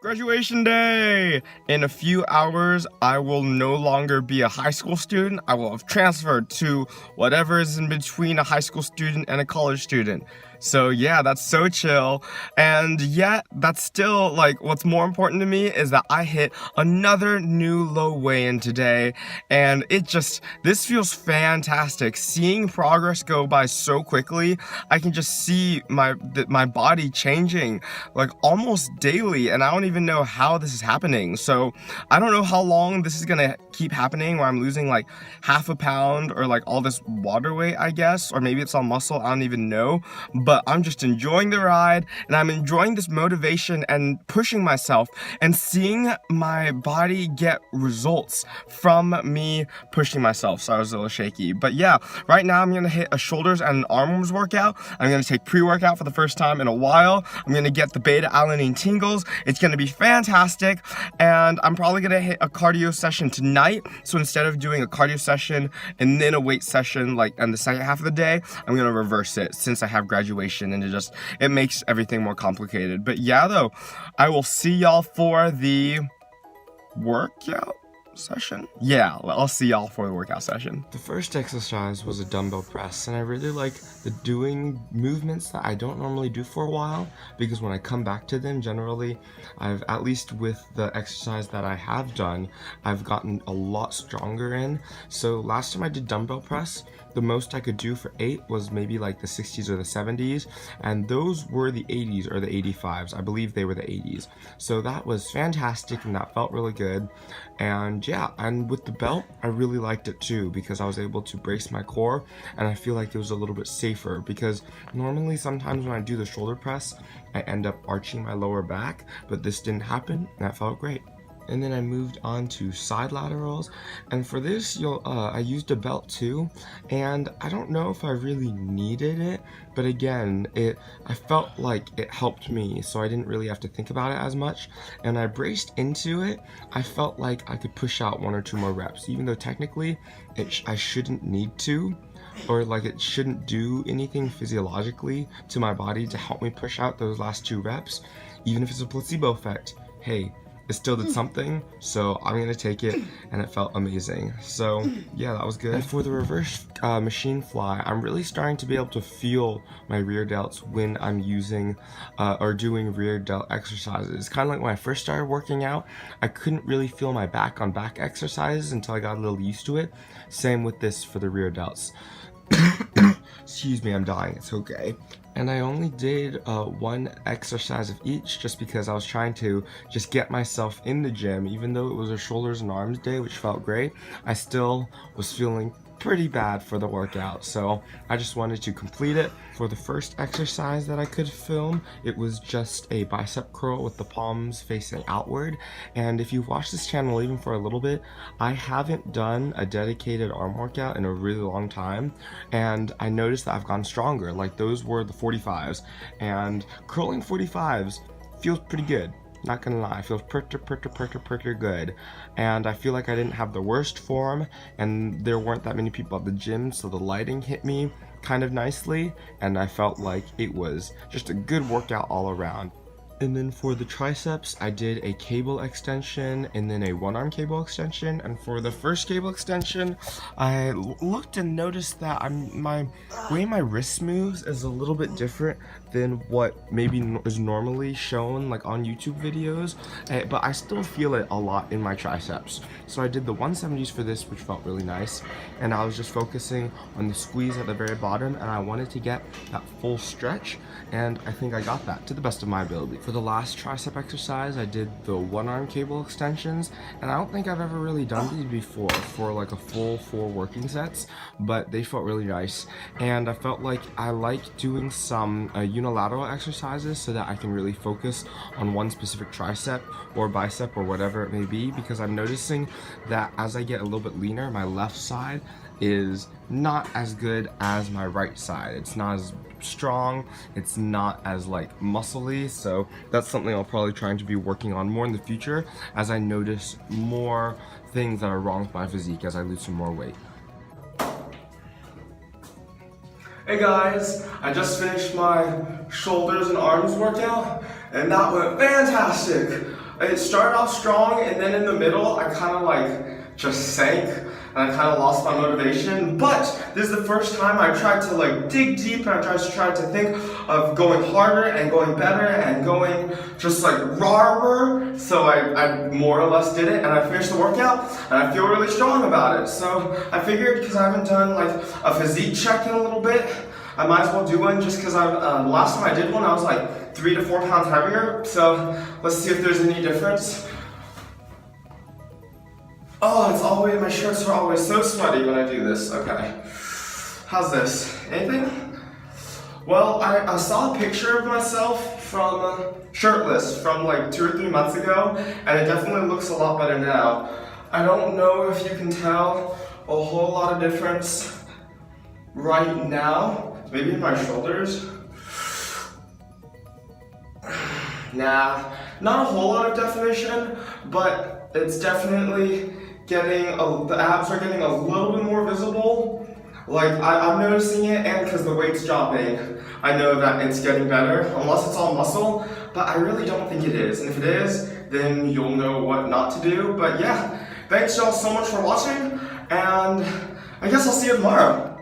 Graduation day! In a few hours, I will no longer be a high school student. I will have transferred to whatever is in between a high school student and a college student. So yeah, that's so chill. And yet, that's still, like, what's more important to me is that I hit another new low weigh-in today. And this feels fantastic. Seeing progress go by so quickly, I can just see my body changing, like, almost daily. And I don't even know how this is happening. So I don't know how long this is gonna keep happening, where I'm losing like half a pound or like all this water weight, I guess, or maybe it's all muscle, I don't even know. But I'm just enjoying the ride, and I'm enjoying this motivation and pushing myself and seeing my body get results from me pushing myself. So I was a little shaky, but yeah, right now I'm gonna hit a shoulders and arms workout. I'm gonna take pre-workout for the first time in a while. I'm gonna get the beta alanine tingles. It's gonna be fantastic, and I'm probably gonna hit a cardio session tonight. So instead of doing a cardio session and then a weight session like in the second half of the day, I'm gonna reverse it since I have graduation, and it makes everything more complicated. But yeah, though, I will see y'all for the workout session. Yeah, I'll see y'all for the workout session. The first exercise was a dumbbell press, and I really like the doing movements that I don't normally do for a while, because when I come back to them, generally at least with the exercise that I have done, I've gotten a lot stronger in. So last time I did dumbbell press, the most I could do for 8 was maybe like the 60s or the 70s, and those were the 80s or the 85s. I believe they were the 80s. So that was fantastic, and that felt really good. And yeah, and with the belt, I really liked it too, because I was able to brace my core, and I feel like it was a little bit safer, because normally sometimes when I do the shoulder press, I end up arching my lower back, but this didn't happen, and that felt great. And then I moved on to side laterals, and for this I used a belt too, and I don't know if I really needed it, but again, I felt like it helped me, so I didn't really have to think about it as much. And I braced into it. I felt like I could push out 1 or 2 more reps, even though technically I shouldn't need to, or like it shouldn't do anything physiologically to my body to help me push out those last 2 reps. Even if it's a placebo effect, hey, it still did something, so I'm gonna take it, and it felt amazing. So yeah, that was good. And for the reverse machine fly, I'm really starting to be able to feel my rear delts when I'm using or doing rear delt exercises. Kind of like when I first started working out, I couldn't really feel my back on back exercises until I got a little used to it. Same with this for the rear delts. Excuse me, I'm dying, it's okay. And I only did 1 exercise of each, just because I was trying to just get myself in the gym. Even though it was a shoulders and arms day, which felt great, I still was feeling pretty bad for the workout, so I just wanted to complete it. For the first exercise that I could film, it was just a bicep curl with the palms facing outward. And if you've watched this channel even for a little bit, I haven't done a dedicated arm workout in a really long time, and I noticed that I've gotten stronger. Like, those were the 45s, and curling 45s feels pretty good. Not gonna lie, it feels pretty good. And I feel like I didn't have the worst form, and there weren't that many people at the gym, so the lighting hit me kind of nicely, and I felt like it was just a good workout all around. And then for the triceps, I did a cable extension and then a 1-arm cable extension. And for the first cable extension, I looked and noticed that my way my wrist moves is a little bit different than what maybe is normally shown like on YouTube videos, but I still feel it a lot in my triceps. So I did the 170s for this, which felt really nice, and I was just focusing on the squeeze at the very bottom, and I wanted to get that full stretch, and I think I got that to the best of my ability. For the last tricep exercise, I did the 1-arm cable extensions, and I don't think I've ever really done these before for like a full 4 working sets, but they felt really nice, and I felt like I like doing some unilateral exercises so that I can really focus on one specific tricep or bicep or whatever it may be, because I'm noticing that as I get a little bit leaner, my left side is not as good as my right side. It's not as strong. It's not as like muscly, so that's something I'll probably try to be working on more in the future as I notice more things that are wrong with my physique as I lose some more weight. Hey guys, I just finished my shoulders and arms workout and that went fantastic. It started off strong and then in the middle I kind of like just sank and I kind of lost my motivation, but this is the first time I tried to like dig deep and I tried to think of going harder and going better and going just like rawer. So I more or less did it and I finished the workout and I feel really strong about it. So I figured because I haven't done like a physique check in a little bit, I might as well do one just because the last time I did one I was like 3 to 4 pounds heavier. So let's see if there's any difference. Oh, it's always, my shirts are always so sweaty when I do this. Okay. How's this? Anything? Well, I saw a picture of myself from shirtless from like 2 or 3 months ago, and it definitely looks a lot better now. I don't know if you can tell a whole lot of difference right now. Maybe in my shoulders. Nah, not a whole lot of definition, but it's definitely getting, the abs are getting a little bit more visible. Like, I'm noticing it, and because the weight's dropping, I know that it's getting better, unless it's all muscle, but I really don't think it is. And if it is, then you'll know what not to do. But yeah, thanks y'all so much for watching, and I guess I'll see you tomorrow.